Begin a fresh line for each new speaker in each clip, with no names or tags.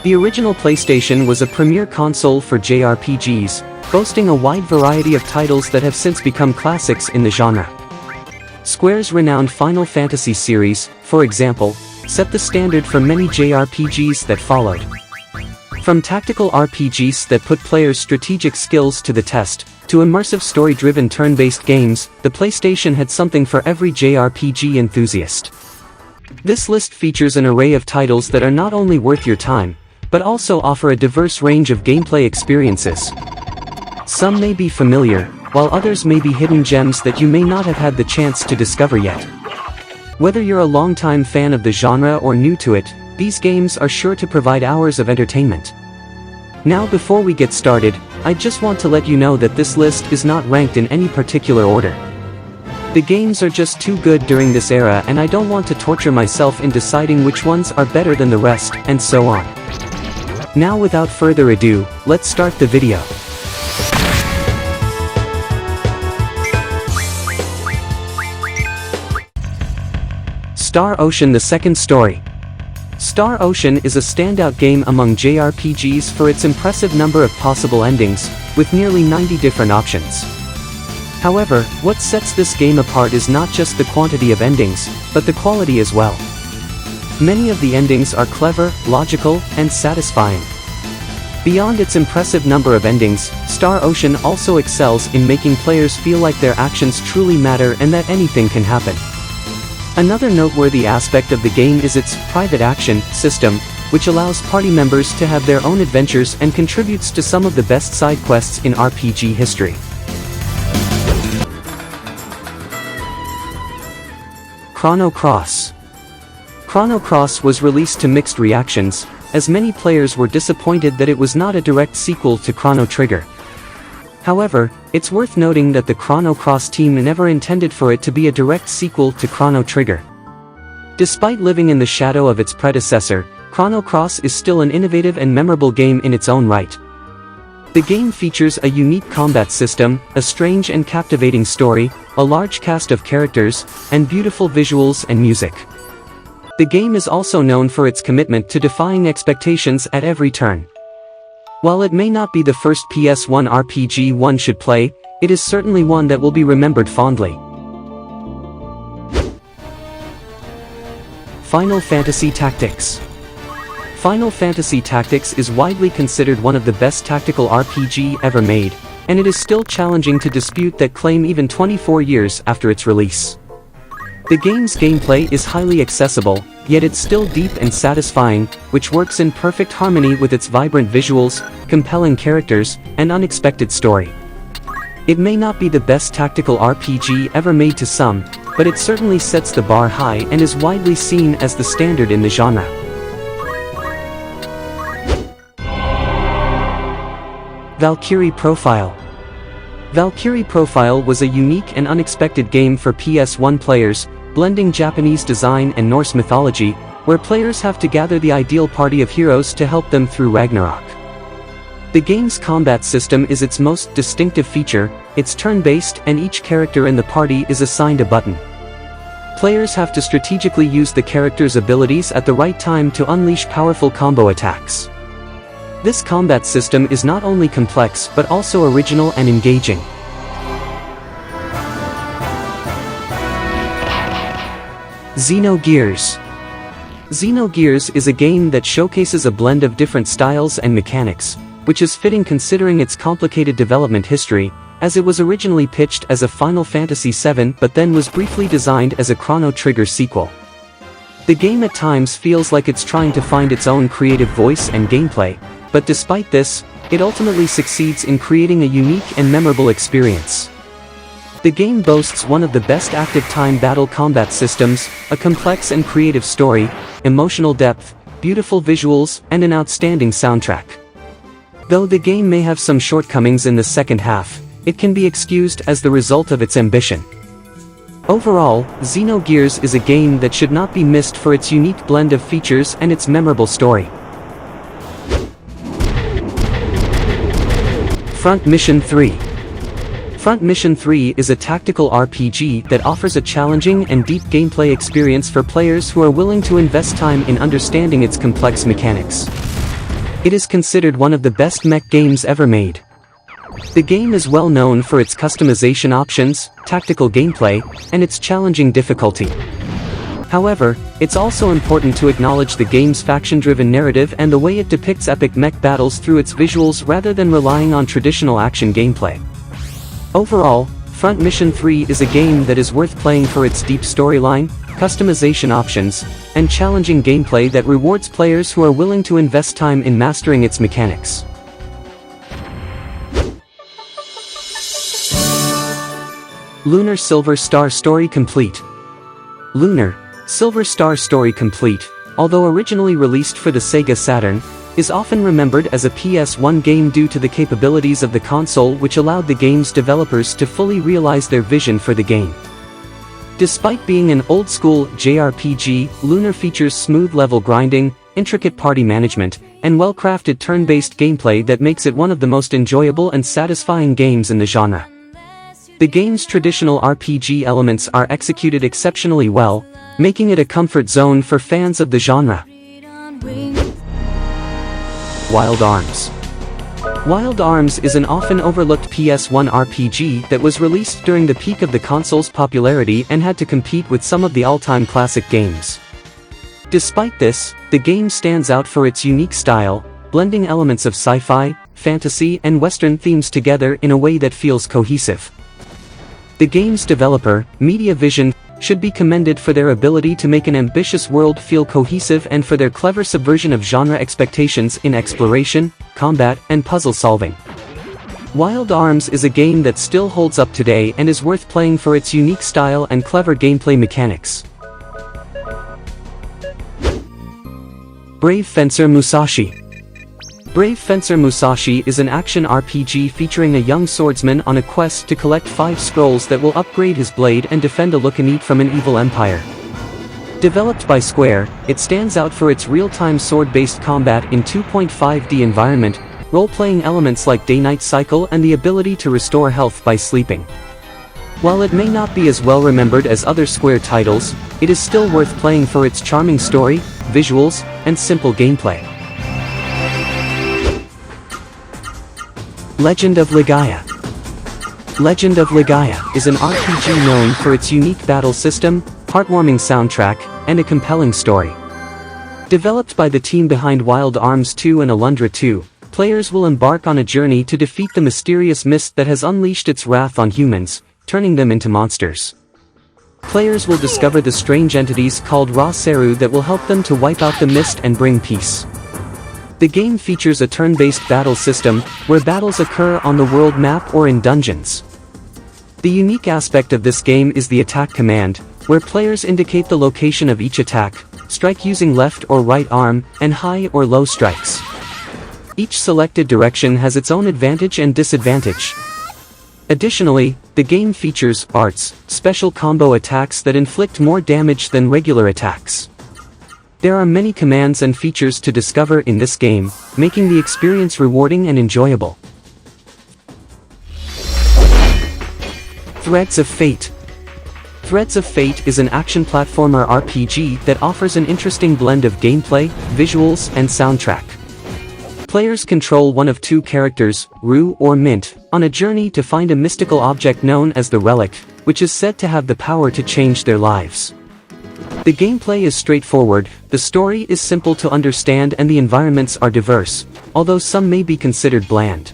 The original PlayStation was a premier console for JRPGs, boasting a wide variety of titles that have since become classics in the genre. Square's renowned Final Fantasy series, for example, set the standard for many JRPGs that followed. From tactical RPGs that put players' strategic skills to the test, to immersive story-driven turn-based games, the PlayStation had something for every JRPG enthusiast. This list features an array of titles that are not only worth your time, but also offer a diverse range of gameplay experiences. Some may be familiar, while others may be hidden gems that you may not have had the chance to discover yet. Whether you're a longtime fan of the genre or new to it, these games are sure to provide hours of entertainment. Now before we get started, I just want to let you know that this list is not ranked in any particular order. The games are just too good during this era and I don't want to torture myself in deciding which ones are better than the rest, and so on. Now without further ado, let's start the video. Star Ocean: The Second Story. Star Ocean is a standout game among JRPGs for its impressive number of possible endings, with nearly 90 different options. However, what sets this game apart is not just the quantity of endings, but the quality as well. Many of the endings are clever, logical, and satisfying. Beyond its impressive number of endings, Star Ocean also excels in making players feel like their actions truly matter and that anything can happen. Another noteworthy aspect of the game is its private action system, which allows party members to have their own adventures and contributes to some of the best side quests in RPG history. Chrono Cross. Chrono Cross was released to mixed reactions, as many players were disappointed that it was not a direct sequel to Chrono Trigger. However, it's worth noting that the Chrono Cross team never intended for it to be a direct sequel to Chrono Trigger. Despite living in the shadow of its predecessor, Chrono Cross is still an innovative and memorable game in its own right. The game features a unique combat system, a strange and captivating story, a large cast of characters, and beautiful visuals and music. The game is also known for its commitment to defying expectations at every turn. While it may not be the first PS1 RPG one should play, it is certainly one that will be remembered fondly. Final Fantasy Tactics. Final Fantasy Tactics is widely considered one of the best tactical RPG ever made, and it is still challenging to dispute that claim even 24 years after its release. The game's gameplay is highly accessible, yet it's still deep and satisfying, which works in perfect harmony with its vibrant visuals, compelling characters, and unexpected story. It may not be the best tactical RPG ever made to some, but it certainly sets the bar high and is widely seen as the standard in the genre. Valkyrie Profile. Valkyrie Profile was a unique and unexpected game for PS1 players, blending Japanese design and Norse mythology, where players have to gather the ideal party of heroes to help them through Ragnarok. The game's combat system is its most distinctive feature, it's turn-based and each character in the party is assigned a button. Players have to strategically use the character's abilities at the right time to unleash powerful combo attacks. This combat system is not only complex but also original and engaging. Xenogears. Xenogears is a game that showcases a blend of different styles and mechanics, which is fitting considering its complicated development history, as it was originally pitched as a Final Fantasy VII but then was briefly designed as a Chrono Trigger sequel. The game at times feels like it's trying to find its own creative voice and gameplay, but despite this, it ultimately succeeds in creating a unique and memorable experience. The game boasts one of the best active time battle combat systems, a complex and creative story, emotional depth, beautiful visuals, and an outstanding soundtrack. Though the game may have some shortcomings in the second half, it can be excused as the result of its ambition. Overall, Xenogears is a game that should not be missed for its unique blend of features and its memorable story. Front Mission 3. Front Mission 3 is a tactical RPG that offers a challenging and deep gameplay experience for players who are willing to invest time in understanding its complex mechanics. It is considered one of the best mech games ever made. The game is well known for its customization options, tactical gameplay, and its challenging difficulty. However, it's also important to acknowledge the game's faction-driven narrative and the way it depicts epic mech battles through its visuals rather than relying on traditional action gameplay. Overall, Front Mission 3 is a game that is worth playing for its deep storyline, customization options, and challenging gameplay that rewards players who are willing to invest time in mastering its mechanics. Lunar Silver Star Story Complete. Lunar Silver Star Story Complete, although originally released for the Sega Saturn, is often remembered as a PS1 game due to the capabilities of the console, which allowed the game's developers to fully realize their vision for the game. Despite being an old-school JRPG, Lunar features smooth level grinding, intricate party management, and well-crafted turn-based gameplay that makes it one of the most enjoyable and satisfying games in the genre. The game's traditional RPG elements are executed exceptionally well, making it a comfort zone for fans of the genre. Wild Arms. Wild Arms is an often overlooked PS1 RPG that was released during the peak of the console's popularity and had to compete with some of the all-time classic games. Despite this, the game stands out for its unique style, blending elements of sci-fi, fantasy, and Western themes together in a way that feels cohesive. The game's developer, Media Vision, should be commended for their ability to make an ambitious world feel cohesive and for their clever subversion of genre expectations in exploration, combat, and puzzle solving. Wild Arms is a game that still holds up today and is worth playing for its unique style and clever gameplay mechanics. Brave Fencer Musashi. Brave Fencer Musashi is an action RPG featuring a young swordsman on a quest to collect 5 scrolls that will upgrade his blade and defend a Lucanite from an evil empire. Developed by Square, it stands out for its real-time sword-based combat in 2.5D environment, role-playing elements like day-night cycle and the ability to restore health by sleeping. While it may not be as well remembered as other Square titles, it is still worth playing for its charming story, visuals, and simple gameplay. Legend of Legaia. Legend of Legaia is an RPG known for its unique battle system, heartwarming soundtrack, and a compelling story. Developed by the team behind Wild Arms 2 and Alundra 2, players will embark on a journey to defeat the mysterious mist that has unleashed its wrath on humans, turning them into monsters. Players will discover the strange entities called Ra Seru that will help them to wipe out the mist and bring peace. The game features a turn-based battle system, where battles occur on the world map or in dungeons. The unique aspect of this game is the attack command, where players indicate the location of each attack, strike using left or right arm, and high or low strikes. Each selected direction has its own advantage and disadvantage. Additionally, the game features arts, special combo attacks that inflict more damage than regular attacks. There are many commands and features to discover in this game, making the experience rewarding and enjoyable. Threads of Fate. Threads of Fate is an action platformer RPG that offers an interesting blend of gameplay, visuals, and soundtrack. Players control one of 2 characters, Rue or Mint, on a journey to find a mystical object known as the Relic, which is said to have the power to change their lives. The gameplay is straightforward, the story is simple to understand and the environments are diverse, although some may be considered bland.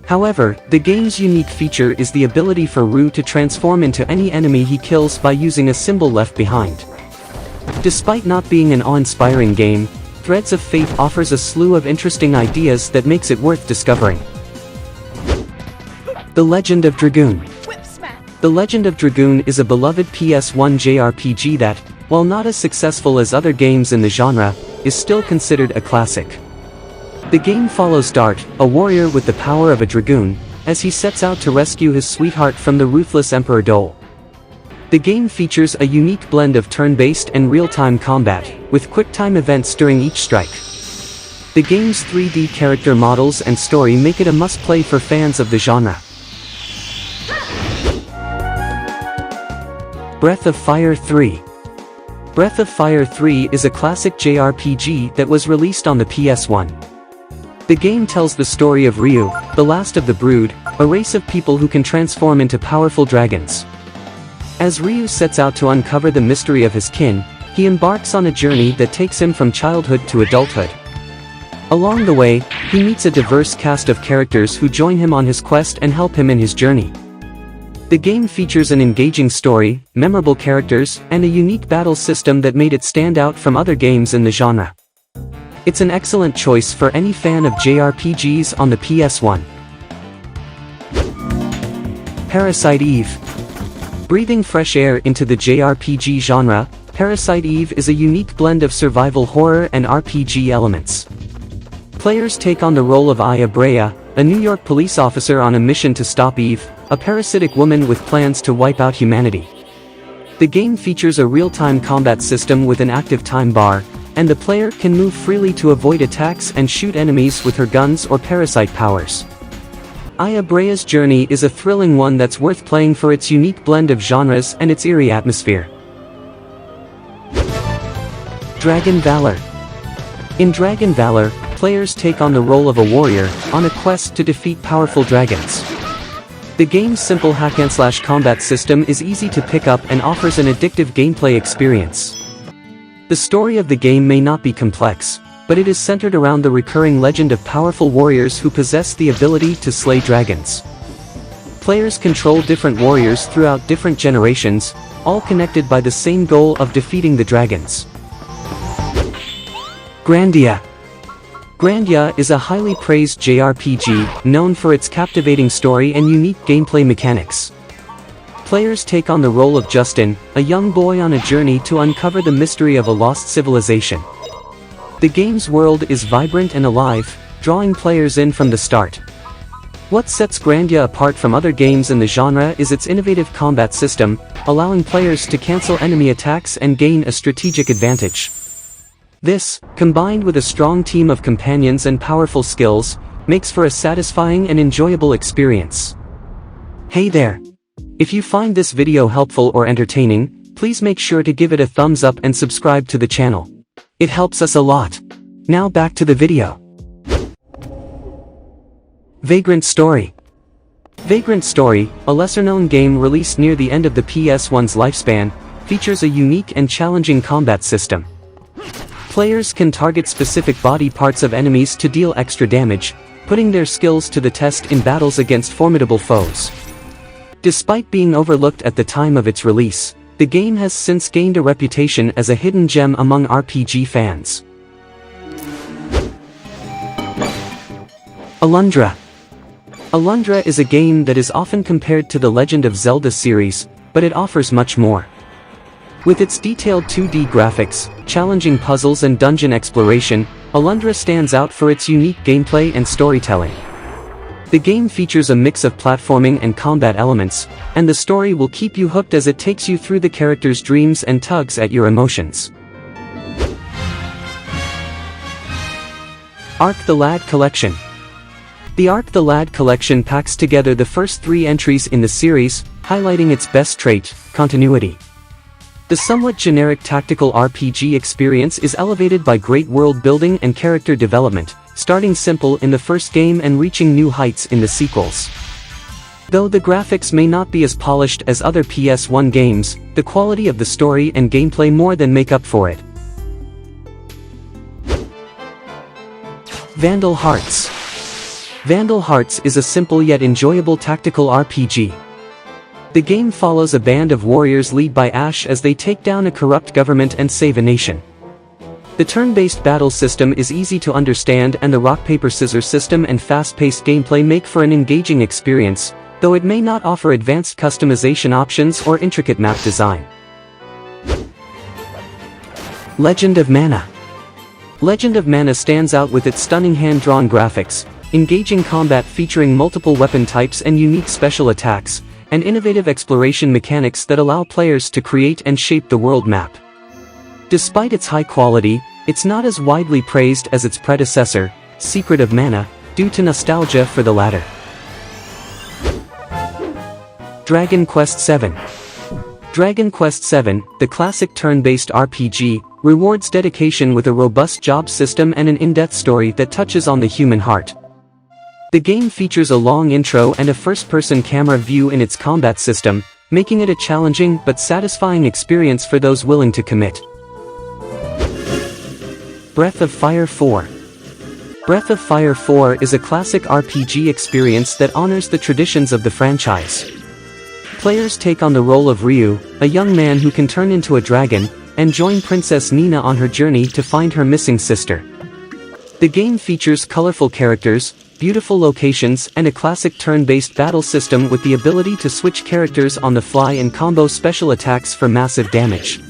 However, the game's unique feature is the ability for Rue to transform into any enemy he kills by using a symbol left behind. Despite not being an awe-inspiring game, Threads of Fate offers a slew of interesting ideas that makes it worth discovering. The Legend of Dragoon. The Legend of Dragoon is a beloved PS1 JRPG that, while not as successful as other games in the genre, is still considered a classic. The game follows Dart, a warrior with the power of a dragoon, as he sets out to rescue his sweetheart from the ruthless Emperor Dole. The game features a unique blend of turn-based and real-time combat, with quick-time events during each strike. The game's 3D character models and story make it a must-play for fans of the genre. Breath of Fire 3. Breath of Fire 3 is a classic JRPG that was released on the PS1. The game tells the story of Ryu, the last of the brood, a race of people who can transform into powerful dragons. As Ryu sets out to uncover the mystery of his kin, he embarks on a journey that takes him from childhood to adulthood. Along the way, he meets a diverse cast of characters who join him on his quest and help him in his journey. The game features an engaging story, memorable characters, and a unique battle system that made it stand out from other games in the genre. It's an excellent choice for any fan of JRPGs on the PS1. Parasite Eve. Breathing fresh air into the JRPG genre, Parasite Eve is a unique blend of survival horror and RPG elements. Players take on the role of Aya Brea, a New York police officer on a mission to stop Eve, a parasitic woman with plans to wipe out humanity. The game features a real-time combat system with an active time bar, and the player can move freely to avoid attacks and shoot enemies with her guns or parasite powers. Aya Brea's journey is a thrilling one that's worth playing for its unique blend of genres and its eerie atmosphere. Dragon Valor. In Dragon Valor, players take on the role of a warrior, on a quest to defeat powerful dragons. The game's simple hack-and-slash combat system is easy to pick up and offers an addictive gameplay experience. The story of the game may not be complex, but it is centered around the recurring legend of powerful warriors who possess the ability to slay dragons. Players control different warriors throughout different generations, all connected by the same goal of defeating the dragons. Grandia. Grandia is a highly praised JRPG, known for its captivating story and unique gameplay mechanics. Players take on the role of Justin, a young boy on a journey to uncover the mystery of a lost civilization. The game's world is vibrant and alive, drawing players in from the start. What sets Grandia apart from other games in the genre is its innovative combat system, allowing players to cancel enemy attacks and gain a strategic advantage. This, combined with a strong team of companions and powerful skills, makes for a satisfying and enjoyable experience. Hey there! If you find this video helpful or entertaining, please make sure to give it a thumbs up and subscribe to the channel. It helps us a lot. Now back to the video. Vagrant Story. Vagrant Story, a lesser-known game released near the end of the PS1's lifespan, features a unique and challenging combat system. Players can target specific body parts of enemies to deal extra damage, putting their skills to the test in battles against formidable foes. Despite being overlooked at the time of its release, the game has since gained a reputation as a hidden gem among RPG fans. Alundra. Alundra is a game that is often compared to the Legend of Zelda series, but it offers much more. With its detailed 2D graphics, challenging puzzles and dungeon exploration, Alundra stands out for its unique gameplay and storytelling. The game features a mix of platforming and combat elements, and the story will keep you hooked as it takes you through the character's dreams and tugs at your emotions. Arc the Lad Collection. The Arc the Lad Collection packs together the first 3 entries in the series, highlighting its best trait, continuity. The somewhat generic tactical RPG experience is elevated by great world building and character development, starting simple in the first game and reaching new heights in the sequels. Though the graphics may not be as polished as other PS1 games, the quality of the story and gameplay more than make up for it. Vandal Hearts. Vandal Hearts is a simple yet enjoyable tactical RPG. The game follows a band of warriors led by Ash as they take down a corrupt government and save a nation. The turn-based battle system is easy to understand, and the rock-paper-scissors system and fast-paced gameplay make for an engaging experience, though it may not offer advanced customization options or intricate map design. Legend of Mana. Legend of Mana stands out with its stunning hand-drawn graphics, engaging combat featuring multiple weapon types and unique special attacks, and innovative exploration mechanics that allow players to create and shape the world map. Despite its high quality, it's not as widely praised as its predecessor, Secret of Mana, due to nostalgia for the latter. Dragon Quest VII. Dragon Quest VII, the classic turn-based RPG, rewards dedication with a robust job system and an in-depth story that touches on the human heart. The game features a long intro and a first-person camera view in its combat system, making it a challenging but satisfying experience for those willing to commit. Breath of Fire 4. Breath of Fire 4 is a classic RPG experience that honors the traditions of the franchise. Players take on the role of Ryu, a young man who can turn into a dragon, and join Princess Nina on her journey to find her missing sister. The game features colorful characters, beautiful locations, and a classic turn-based battle system with the ability to switch characters on the fly and combo special attacks for massive damage.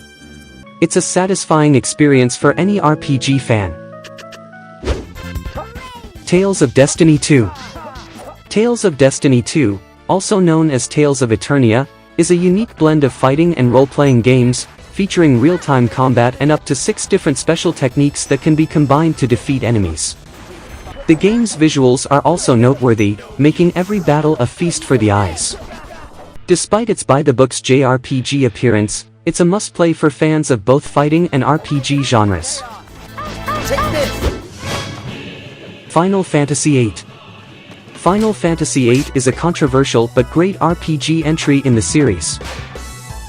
It's a satisfying experience for any RPG fan. Tales of Destiny 2. Tales of Destiny 2, also known as Tales of Eternia, is a unique blend of fighting and role-playing games, featuring real-time combat and up to 6 different special techniques that can be combined to defeat enemies. The game's visuals are also noteworthy, making every battle a feast for the eyes. Despite its by-the-books JRPG appearance, it's a must-play for fans of both fighting and RPG genres. Final Fantasy VIII. Final Fantasy VIII is a controversial but great RPG entry in the series.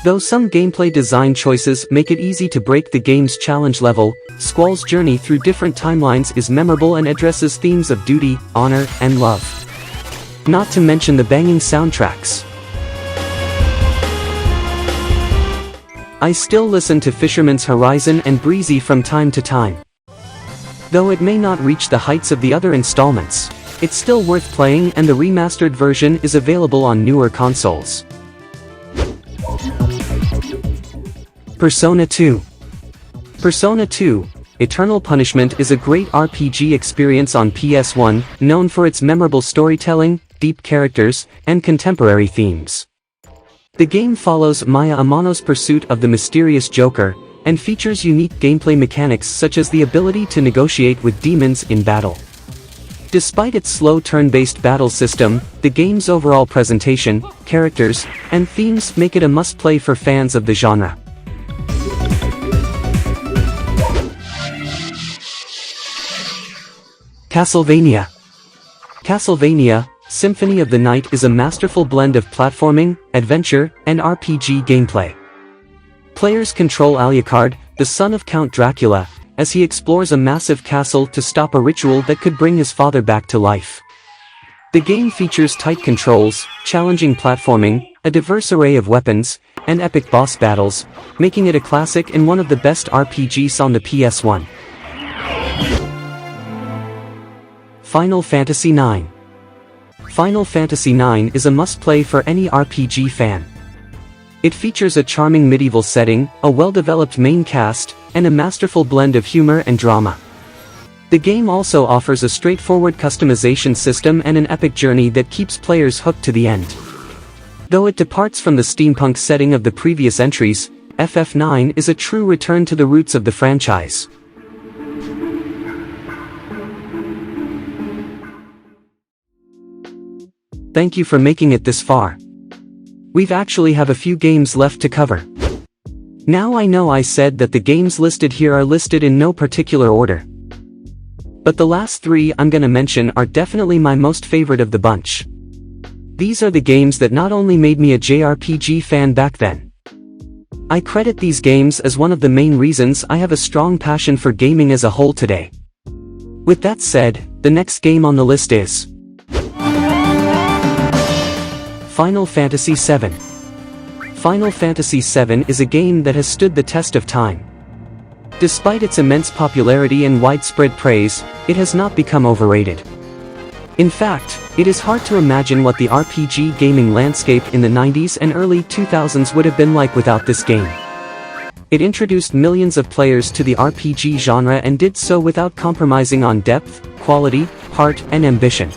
Though some gameplay design choices make it easy to break the game's challenge level, Squall's journey through different timelines is memorable and addresses themes of duty, honor, and love. Not to mention the banging soundtracks. I still listen to Fisherman's Horizon and Breezy from time to time. Though it may not reach the heights of the other installments, it's still worth playing, and the remastered version is available on newer consoles. Persona 2. Persona 2, Eternal Punishment is a great RPG experience on PS1, known for its memorable storytelling, deep characters, and contemporary themes. The game follows Maya Amano's pursuit of the mysterious Joker, and features unique gameplay mechanics such as the ability to negotiate with demons in battle. Despite its slow turn-based battle system, the game's overall presentation, characters, and themes make it a must-play for fans of the genre. Castlevania. Castlevania, Symphony of the Night is a masterful blend of platforming, adventure, and RPG gameplay. Players control Alucard, the son of Count Dracula, as he explores a massive castle to stop a ritual that could bring his father back to life. The game features tight controls, challenging platforming, a diverse array of weapons, and epic boss battles, making it a classic and one of the best RPGs on the PS1. Final Fantasy IX. Final Fantasy IX is a must-play for any RPG fan. It features a charming medieval setting, a well-developed main cast, and a masterful blend of humor and drama. The game also offers a straightforward customization system and an epic journey that keeps players hooked to the end. Though it departs from the steampunk setting of the previous entries, FF9 is a true return to the roots of the franchise. Thank you for making it this far. We've actually have a few games left to cover. Now I know I said that the games listed here are listed in no particular order. But the last 3 I'm gonna mention are definitely my most favorite of the bunch. These are the games that not only made me a JRPG fan back then. I credit these games as one of the main reasons I have a strong passion for gaming as a whole today. With that said, the next game on the list is Final Fantasy VII. Final Fantasy VII is a game that has stood the test of time. Despite its immense popularity and widespread praise, it has not become overrated. In fact, it is hard to imagine what the RPG gaming landscape in the 90s and early 2000s would have been like without this game. It introduced millions of players to the RPG genre and did so without compromising on depth, quality, heart, and ambition.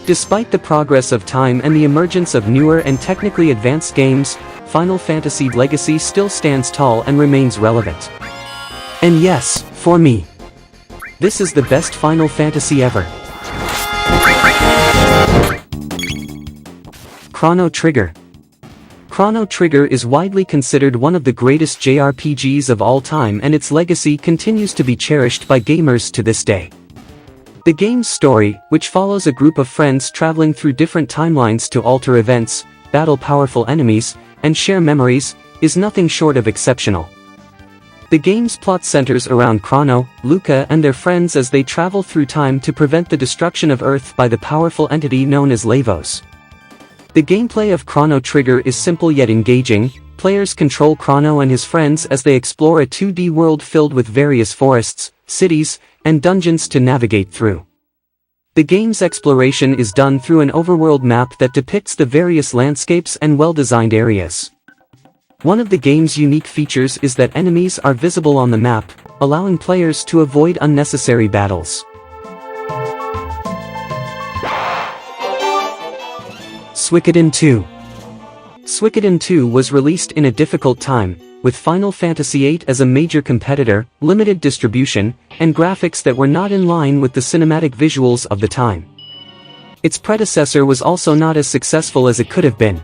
Despite the progress of time and the emergence of newer and technically advanced games, Final Fantasy legacy still stands tall and remains relevant. And yes, for me, this is the best Final Fantasy ever. Chrono Trigger. Chrono Trigger is widely considered one of the greatest JRPGs of all time, and its legacy continues to be cherished by gamers to this day. The game's story, which follows a group of friends traveling through different timelines to alter events, battle powerful enemies, and share memories, is nothing short of exceptional. The game's plot centers around Chrono, Luca and their friends as they travel through time to prevent the destruction of Earth by the powerful entity known as Lavos. The gameplay of Chrono Trigger is simple yet engaging. Players control Chrono and his friends as they explore a 2D world filled with various forests, cities, and dungeons to navigate through. The game's exploration is done through an overworld map that depicts the various landscapes and well-designed areas. One of the game's unique features is that enemies are visible on the map, allowing players to avoid unnecessary battles. Suikoden 2. Suikoden 2 was released in a difficult time, with Final Fantasy VIII as a major competitor, limited distribution, and graphics that were not in line with the cinematic visuals of the time. Its predecessor was also not as successful as it could have been.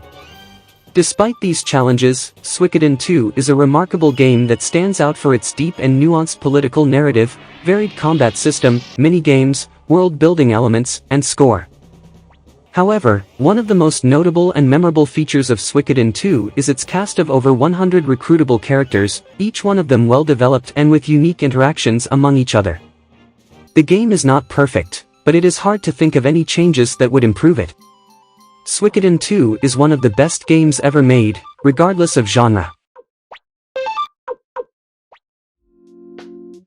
Despite these challenges, Suikoden 2 is a remarkable game that stands out for its deep and nuanced political narrative, varied combat system, mini-games, world-building elements, and score. However, one of the most notable and memorable features of Suikoden 2 is its cast of over 100 recruitable characters, each one of them well-developed and with unique interactions among each other. The game is not perfect, but it is hard to think of any changes that would improve it. Suikoden 2 is one of the best games ever made, regardless of genre.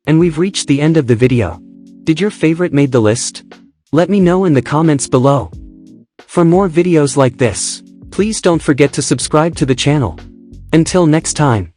And we've reached the end of the video. Did your favorite made the list? Let me know in the comments below. For more videos like this, please don't forget to subscribe to the channel. Until next time.